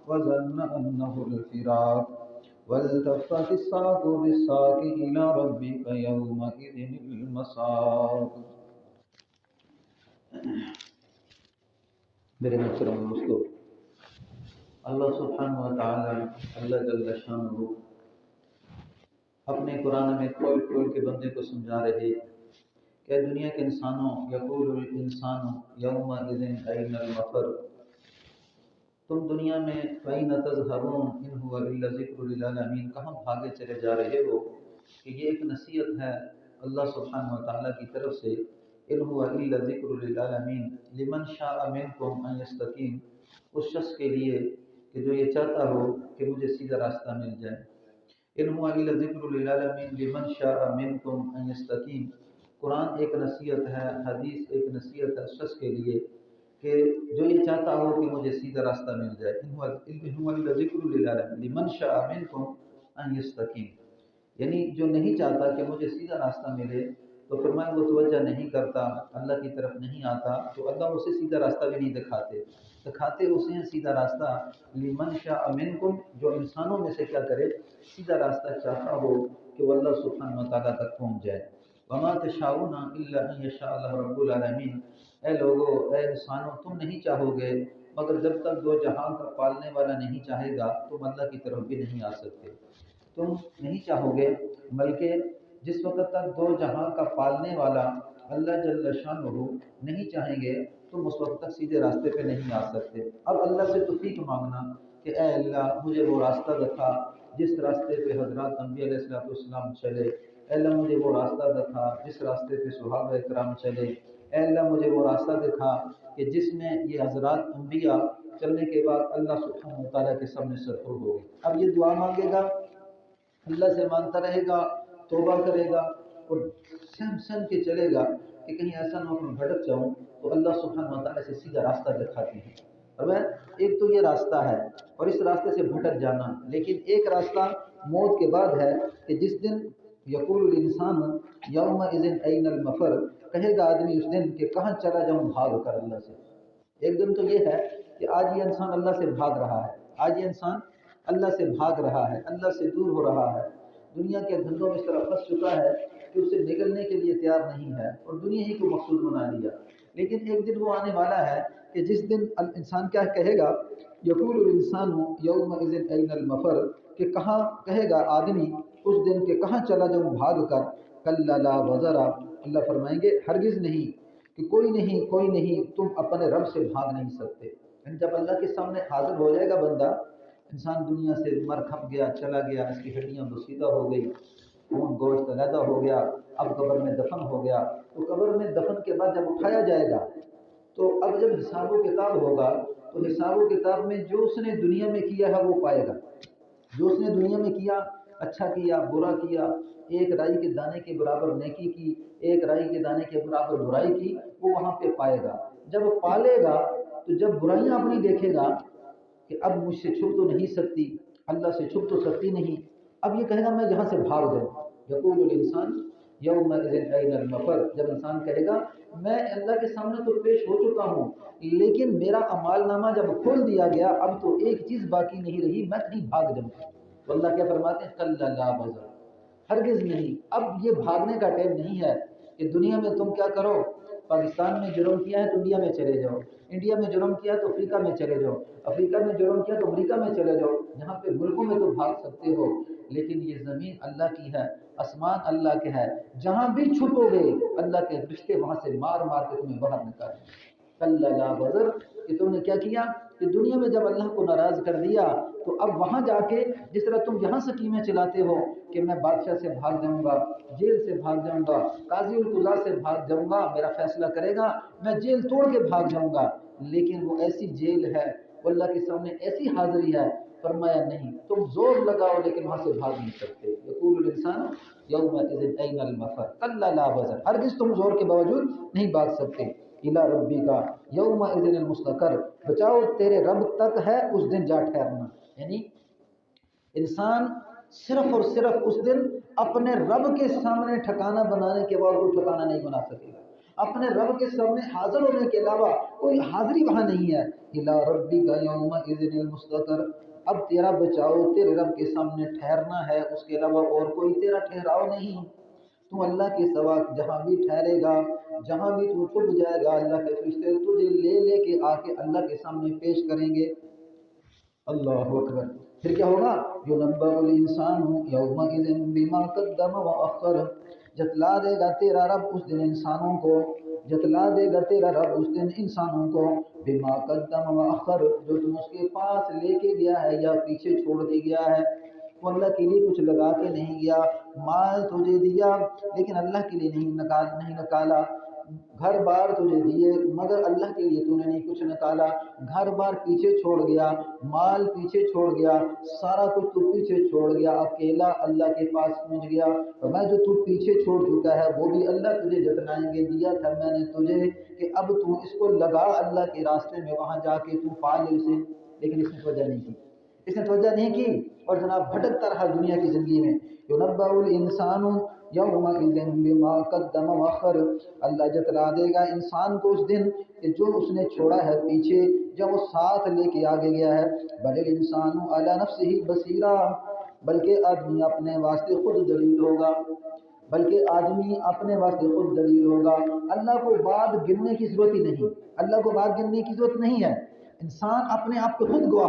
وظن أنه الفراق والتفت الساق بالساق إلى ربك يومئذ المساق. میرے محترم دوستو، اللہ سبحانہ و تعالی اللہ جل شانہ اپنے قرآن میں کھول کھول کے بندے کو سمجھا رہے کہ دنیا کے انسانوں، یقول الانسان یومئذ این المفر، تم دنیا میں فَأَيْنَ تَذْهَبُونَ إِنْ هُوَ إِلَّا ذِكْرٌ لِلْعَالَمِينَ، کہاں بھاگے چلے جا رہے ہو؟ کہ یہ ایک نصیحت ہے اللہ سبحانہ و تعالیٰ کی طرف سے، إِنْ هُوَ إِلَّا ذِكْرٌ لِلْعَالَمِينَ لِمَنْ شَاءَ مِنْكُمْ أَنْ يَسْتَقِيمَ، اس شخص کے لیے کہ جو یہ چاہتا ہو کہ مجھے سیدھا راستہ مل جائے. إِنْ هُوَ إِلَّا ذِكْرٌ لِلْعَالَمِينَ لِمَنْ شَاءَ مِنْكُمْ أَنْ يَسْتَقِيمَ. قرآن ایک نصیحت ہے، حدیث ایک نصیحت ہے اس شخص کے لیے کہ جو یہ چاہتا ہو کہ مجھے سیدھا راستہ مل جائے. إِنْ هُوَ إِلَّا ذِكْرٌ لِلْعَالَمِينَ لِمَنْ شَاءَ مِنْكُمْ أَنْ يَسْتَقِيمَ، یعنی جو نہیں چاہتا کہ مجھے سیدھا راستہ ملے تو فرمایا وہ توجہ نہیں کرتا، اللہ کی طرف نہیں آتا تو اللہ اسے سیدھا راستہ بھی نہیں دکھاتے اسے ہیں سیدھا راستہ. لمن شاء منکم، جو انسانوں میں سے کیا کرے سیدھا راستہ چاہتا ہو کہ وہ اللہ سبحانہ و تعالیٰ تک پہنچ جائے. وما تشاؤون الا ان یشاء اللہ رب العالمین، اے لوگو اے انسانوں تم نہیں چاہو گے مگر جب تک دو جہاں کا پالنے والا نہیں چاہے گا تم اللہ کی طرف بھی نہیں آ سکتے. تم نہیں چاہو گے بلکہ جس وقت تک دو جہاں کا پالنے والا اللہ جل شانہ نہیں چاہیں گے تم اس وقت تک سیدھے راستے پہ نہیں آ سکتے. اب اللہ سے توفیق مانگنا کہ اے اللہ مجھے وہ راستہ دکھا جس راستے پہ حضرات انبیاء علیہ السلام چلے، اے اللہ مجھے وہ راستہ دکھا جس راستے پہ صحابہ اکرام چلے، اے اللہ مجھے وہ راستہ دکھا کہ جس میں یہ حضرات انبیاء چلنے کے بعد اللہ سبحانہ و تعالیٰ کے سامنے سرخرد ہو گئے. اب یہ دعا مانگے گا، اللہ سے مانگتا رہے گا، توبہ کرے گا اور سہم کے چلے گا کہ کہیں ایسا نہ ہو میں بھٹک جاؤں، تو اللہ سبحانہ و تعالیٰ سے سیدھا راستہ دکھاتی ہے. اور ایک تو یہ راستہ ہے اور اس راستے سے بھٹک جانا، لیکن ایک راستہ موت کے بعد ہے کہ جس دن یقول الانسان یومئذ این المفر، کہے گا آدمی اس دن کہ کہاں چلا جاؤں بھاگ کر اللہ سے. ایک دن تو یہ ہے کہ آج یہ انسان اللہ سے بھاگ رہا ہے، آج یہ انسان اللہ سے بھاگ رہا ہے، اللہ سے دور ہو رہا ہے، دنیا کے دھندوں میں اس طرح پھنس چکا ہے کہ اسے نکلنے کے لیے تیار نہیں ہے اور دنیا ہی کو مقصود بنا لیا. لیکن ایک دن وہ آنے والا ہے کہ جس دن انسان کیا کہے گا، یقول الانسان یومئذ این المفر، کہ کہاں کہے گا آدمی اس دن کہ کہاں چلا جاؤں بھاگ کر. کلا لا وزر، اللہ فرمائیں گے ہرگز نہیں، کہ کوئی نہیں تم اپنے رب سے بھاگ نہیں سکتے. یعنی جب اللہ کے سامنے حاضر ہو جائے گا بندہ، انسان دنیا سے مر کھپ گیا چلا گیا، اس کی ہڈیاں بسیدہ ہو گئی، خون گوشت علیحدہ ہو گیا، اب قبر میں دفن ہو گیا. تو قبر میں دفن کے بعد جب اٹھایا جائے گا تو اب جب حساب و کتاب ہوگا تو حساب و کتاب میں جو اس نے دنیا میں کیا ہے وہ پائے گا. جو اس نے دنیا میں کیا، اچھا کیا برا کیا، ایک رائی کے دانے کے برابر نیکی کی، ایک رائی کے دانے کے برابر برائی کی، وہ وہاں پہ پائے گا. جب پالے گا تو جب برائیاں اپنی دیکھے گا کہ اب مجھ سے چھپ تو نہیں سکتی، اللہ سے چھپ تو سکتی نہیں، اب یہ کہے گا میں یہاں سے بھاگ جاؤں. یقول الانسان یومئذ این المفر، جب انسان کہے گا میں اللہ کے سامنے تو پیش ہو چکا ہوں لیکن میرا اعمال نامہ جب کھول دیا گیا اب تو ایک چیز باقی نہیں رہی، میں کہیں بھاگ جاؤں. تو اللہ کیا فرماتے ہیں، کلا لا وزر، ہرگز نہیں. اب یہ بھاگنے کا ٹائم نہیں ہے کہ دنیا میں تم کیا کرو، پاکستان میں جرم کیا ہے تو انڈیا میں چلے جاؤ، انڈیا میں جرم کیا تو افریقہ میں چلے جاؤ، افریقہ میں جرم کیا تو امریکہ میں چلے جاؤ. یہاں پہ ملکوں میں تو بھاگ سکتے ہو لیکن یہ زمین اللہ کی ہے، آسمان اللہ کے ہے، جہاں بھی چھپو گے اللہ کے رشتے وہاں سے مار مار کے تمہیں باہر نکالیں. کلا لا وزر، کہ تم نے کیا کیا کہ دنیا میں جب اللہ کو ناراض کر دیا تو اب وہاں جا کے جس طرح تم یہاں سکیمیں چلاتے ہو کہ میں بادشاہ سے بھاگ جاؤں گا، جیل سے بھاگ جاؤں گا، قاضی القضاء سے بھاگ جاؤں گا، میرا فیصلہ کرے گا، میں جیل توڑ کے بھاگ جاؤں گا. لیکن وہ ایسی جیل ہے، وہ اللہ کے سامنے ایسی حاضری ہے، فرمایا نہیں تم زور لگاؤ لیکن وہاں سے بھاگ نہیں سکتے. یقول الانسان یومئذ این المفر کلا لا وزر، ہرگز تم زور کے باوجود نہیں بھاگ سکتے. الی ربک یومئذ المستقر، بچاؤ تیرے رب تک ہے اس دن جا ٹھہرنا. یعنی انسان صرف اور صرف اس دن اپنے رب کے سامنے ٹھکانہ بنانے کے بعد وہ ٹھکانہ نہیں بنا سکے گا. اپنے رب کے سامنے حاضر ہونے کے علاوہ کوئی حاضری وہاں نہیں ہے. الا ربک یومئذ المستقر. اب تیرا بچاؤ تیرے رب کے سامنے ٹھہرنا ہے، اس کے علاوہ اور کوئی تیرا ٹھہراؤ نہیں. تو اللہ کے سوا جہاں بھی ٹھہرے گا، جہاں بھی تو چھپ جائے گا، اللہ کے فرشتے تجھے لے لے کے آ کے اللہ کے سامنے پیش کریں گے. اللہ اکبر. پھر کیا ہوگا؟ یُنَبَّأُ الْإِنسَانُ يَوْمَئِذٍ بِمَا قَدَّمَ وَأَخَّرَ. جتلا دے گا تیرا رب اس دن انسانوں کو، جتلا دے گا تیرا رب اس دن انسانوں کو، بما قدم وأخر، جو تم اس کے پاس لے کے گیا ہے یا پیچھے چھوڑ کے گیا ہے. وہ اللہ کے لیے کچھ لگا کے نہیں گیا. مال تجھے دیا لیکن اللہ کے لیے نہیں نکالا. گھر بار تجھے دیے مگر اللہ کے لیے تو نے نہیں کچھ نکالا. گھر بار پیچھے چھوڑ گیا، مال پیچھے چھوڑ گیا، سارا کچھ تو پیچھے چھوڑ گیا، اکیلا اللہ کے پاس پہنچ گیا. میں جو تو پیچھے چھوڑ چکا ہے وہ بھی اللہ تجھے جتنائیں گے. دیا تھا میں نے تجھے کہ اب تو اس کو لگا اللہ کے راستے میں، وہاں جا کے تو پا لے اسے. لیکن اس نے توجہ نہیں کی، اس نے توجہ نہیں کی اور جناب بھٹکتا رہا دنیا کی زندگی میں. یُنَبَّأُ الْإِنسَانُ یومئذ بما قدم وأخر. اللہ جتلا دے گا انسان کو اس دن کہ جو اس نے چھوڑا ہے پیچھے، جب وہ ساتھ لے کے آگے گیا ہے. بل الانسان علی نفسہ بصیرا. بلکہ آدمی اپنے واسطے خود دلیل ہوگا، بلکہ آدمی اپنے واسطے خود دلیل ہوگا. اللہ کو بات گننے کی ضرورت ہی نہیں، اللہ کو بات گننے کی ضرورت نہیں ہے. انسان اپنے آپ کو خود گواہ